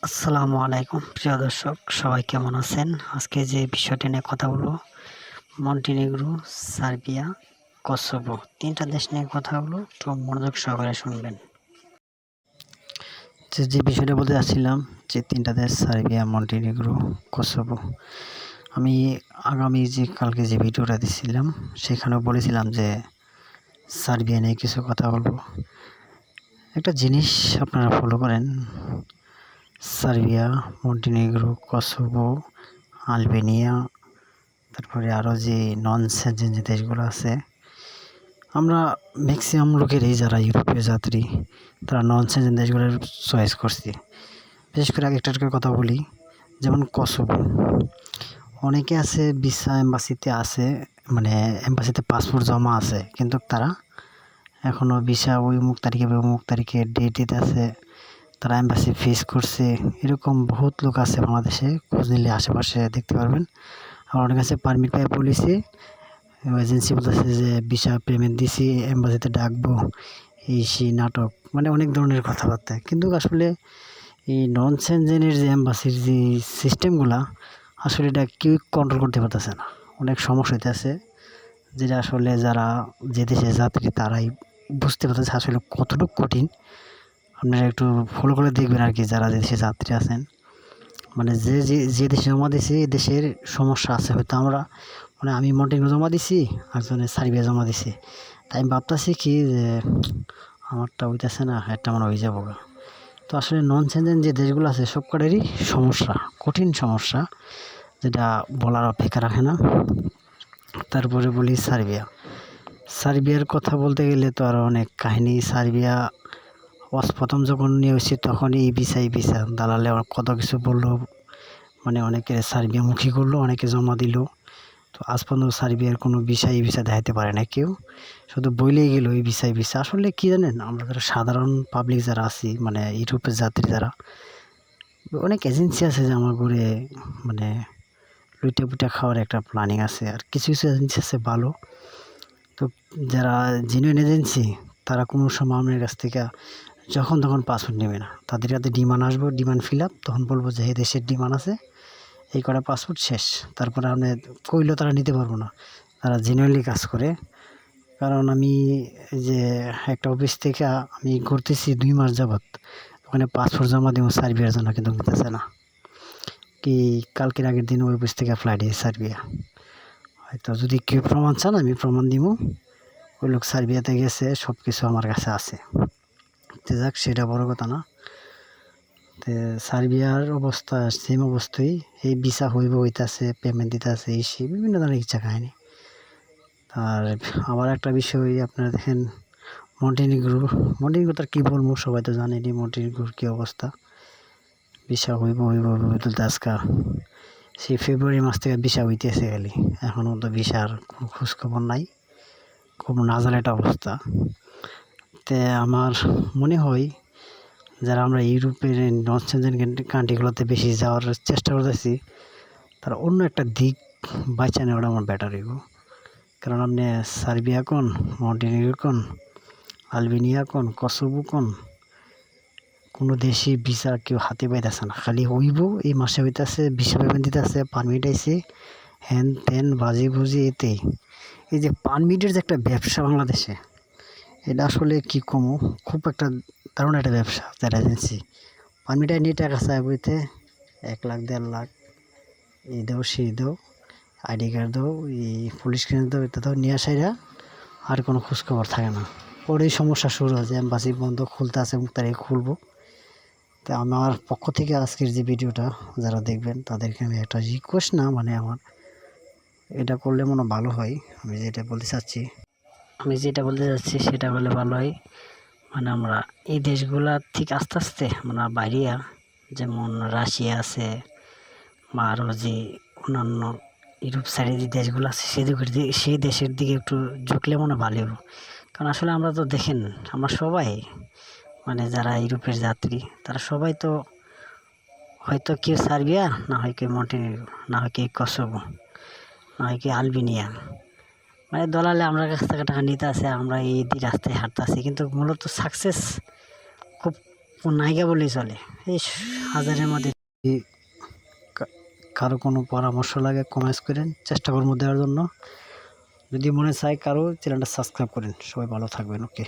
আসসালামু আলাইকুম প্রিয় দর্শক, সবাই কেমন আছেন? আজকে যে বিষয়টি নিয়ে কথা বলবো, মন্টিনেগ্রো, সার্বিয়া, কসোভো, তিনটা দেশ নিয়ে কথা বলবো। একটু মনোযোগ সহকারে শুনবেন। যে বিষয়টা বলতে যাচ্ছিলাম, যে তিনটা দেশ সার্বিয়া, মন্টিনেগ্রো, কসোভো। আমি কালকে যে ভিডিওটা দিচ্ছিলাম সেখানেও বলেছিলাম যে সার্বিয়া নিয়ে কিছু কথা বলবো। একটা জিনিস আপনারা ফলো করেন, সার্বিয়া, মন্টিনেগ্রো, কসোভো, আলবেনিয়া, তারপরে আরও যে নন সেনজেন যে দেশগুলো আছে, আমরা ম্যাক্সিমাম লোকেরই যারা ইউরোপীয় যাত্রী তারা নন সেনজেন দেশগুলোর চয়েস করছি। বিশেষ করে আগে একটা কথা বলি, যেমন কসোভো। অনেকে আছে ভিসা এম্বাসিতে আছে, মানে এম্বাসিতে পাসপোর্ট জমা আছে, কিন্তু তারা এখনও ভিসা ওই অমুক তারিখে ডেট দিতে আছে, তারা এম্বাসি ফেস করছে। এরকম বহুত লোক আছে বাংলাদেশে, খোঁজ নিলে আশেপাশে দেখতে পারবেন। আর অনেক আছে পারমিট পাই বলেছি, এজেন্সি বলতেছে যে ভিসা পেমেন্ট দিছি, এম্বাসিতে ডাকবো, এই সেই নাটক, মানে অনেক ধরনের কথাবার্তা। কিন্তু আসলে এই নন সেনজেনের যে এম্বাসির যে সিস্টেমগুলা, আসলে এটা কেউ কন্ট্রোল করতে পারতেছে না। অনেক সমস্যা হইতেছে, যেটা আসলে যারা যে দেশের যাত্রী তারাই বুঝতে পারতেছে আসলে কতটুকু কঠিন। আপনারা একটু ফলো করে দেখবেন আর কি, যারা যে দেশে যাত্রী আছেন, মানে যে দেশে জমা দিয়েছি এই দেশের সমস্যা আছে। হয়তো আমি মন্টিনেগ্রো জমা দিছি, একজনে সার্বিয়া জমা দিছি, তাই আমি ভাবতেছি কি যে আমারটা হইতেছে না, একটা মনে হয়ে যাবো। তো আসলে নন সেনজেন যে দেশগুলো আছে সব কটারই সমস্যা, কঠিন সমস্যা, যেটা বলার অপেক্ষা রাখে না। তারপরে বলি সার্বিয়ার কথা বলতে গেলে তো আরও অনেক কাহিনী। সার্বিয়া প্রথম যখন নিয়ে হয়েছি তখন এই ভিসা দালালে কত কিছু বললো, মানে অনেকে সার্বিয়ামুখী করলো, অনেকে জমা দিল। তো আজ পর্যন্ত সার্বিয়ার কোনো ভিসা দেখাতে পারে না কেউ, শুধু বইলেই গেল এই ভিসা। আসলে কী জানেন, আমরা যারা সাধারণ পাবলিক যারা আছি, মানে ইউরোপের যাত্রী যারা, অনেক এজেন্সি আছে যে আমার ঘুরে মানে লুইটা পুইটা খাওয়ার একটা প্ল্যানিং আছে। আর কিছু এজেন্সি আছে ভালো। তো যারা জেনুইন এজেন্সি, তারা কোনো সময় আমার কাছ থেকে যখন তখন পাসপোর্ট নেবে না। তাদের কাছে ডিমান্ড আসবো, ডিমান্ড ফিল আপ, তখন বলবো যে এই দেশের ডিমান্ড আছে, এই কটা পাসপোর্ট শেষ। তারপরে আপনি কইলেও তারা নিতে পারবো না। তারা জেনুইনলি কাজ করে। কারণ আমি যে একটা অফিস থেকে আমি ঘুরতেছি 2 মাস যাবৎ, ওখানে পাসপোর্ট জমা দিব সার্বিয়ার জন্য, কিন্তু নিতেছে না। কি কালকের আগের দিন ওই অফিস থেকে ফ্লাইট দিয়ে সার্বিয়া। হয়তো যদি কেউ প্রমাণ চান আমি প্রমাণ দিব, ওই লোক সার্বিয়াতে গেছে, সব কিছু আমার কাছে আছে। তো যাক, সেটা বড় কথা না। তো সার্বিয়ার অবস্থা সেম অবস্থায়, এই ভিসা হইতেছে, পেমেন্ট দিতে আছে, এই সেই বিভিন্ন ধরনের ইচ্ছা কাহিনি। আর আবার একটা বিষয়, আপনারা দেখেন মন্টিনেগ্রো তার কী বলবো, সবাই তো জানেনি মন্টিনেগ্রোর কী অবস্থা। ভিসা হইব তুলতে আজকা সেই ফেব্রুয়ারি মাস থেকে ভিসা হইতেছে খালি, এখনও তো ভিসার কোনো খোঁজখবর নাই। খুব নাজাল একটা অবস্থা। তে আমার মনে হয় যারা আমরা ইউরোপের নন সেনজেন কান্ট্রিগুলোতে বেশি যাওয়ার চেষ্টা করতেছি, তারা অন্য একটা দিক বাঁচা নেওয়াটা আমার বেটার হইব। কারণ আপনি সার্বিয়া কোন, মন্টিনেগ্রো কোন, আলবেনিয়া কোন, কসোভো কোন, কোনো দেশে ভিসা কেউ হাতে পাইতেছে না। খালি হইব এই মাসে হইতেছে, ভিসা পেমেন্ট দিতেছে, পারমিট আইছে, হ্যান ত্যান বাজি বুঝি এতেই। এই যে পারমিটের যে একটা ব্যবসা বাংলাদেশে, এটা আসলে কী কমো, খুব একটা দারুণ একটা ব্যবসা। যারা এজেন্সি পারমিট নিয়ে টাকা চায় বইতে 1 লাখ 1.5 লাখ, এই দাও সেই দাও, আইডি কার্ড দাও, এই পুলিশ ক্লিয়ারেন্স দাও, এটা দাও, নিয়ে আসাইরা আর কোনো খোঁজখবর থাকে না। পরেই সমস্যা শুরু হয় যে এম্বাসি বন্ধ, খুলতে আছে, মুখ তারিখে খুলবো। তো আমার পক্ষ থেকে আজকের যে ভিডিওটা যারা দেখবেন তাদেরকে আমি একটা রিকোয়েস্ট, না মানে আমার এটা করলে মনে ভালো হয়। আমি যেটা বলতে চাচ্ছি সেটা হলে ভালো হয়। মানে আমরা এই দেশগুলা থেকে আস্তে আস্তে মানে বাইরিয়া, যেমন রাশিয়া আছে বা আরও যে অন্যান্য ইউরোপ সাইডে যে দেশগুলো আছে সেই দেশের দিকে একটু ঝুঁকলে মনে ভালো হবে। কারণ আসলে আমরা তো দেখেন, আমরা সবাই মানে যারা ইউরোপের যাত্রী তারা সবাই তো হয়তো কেউ সার্বিয়া, না হয় কেউ মন্টিনেগ্রো, না হয় কেউ কসোভো, না হয় কেউ আলবেনিয়া। মানে দলালে আমরা কাছ থেকে টাকা নিতে আসে, আমরা এই রাস্তায় হাঁটতে আসি, কিন্তু মূলত সাকসেস খুব ও নায়িকা বললেই চলে। এই হাজারের মধ্যে কারো কোনো পরামর্শ লাগে কমেন্টস করেন, চেষ্টা করবো দেওয়ার জন্য। যদি মনে চায় কারো চ্যানেলটা সাবস্ক্রাইব করেন। সবাই ভালো থাকবেন। ওকে।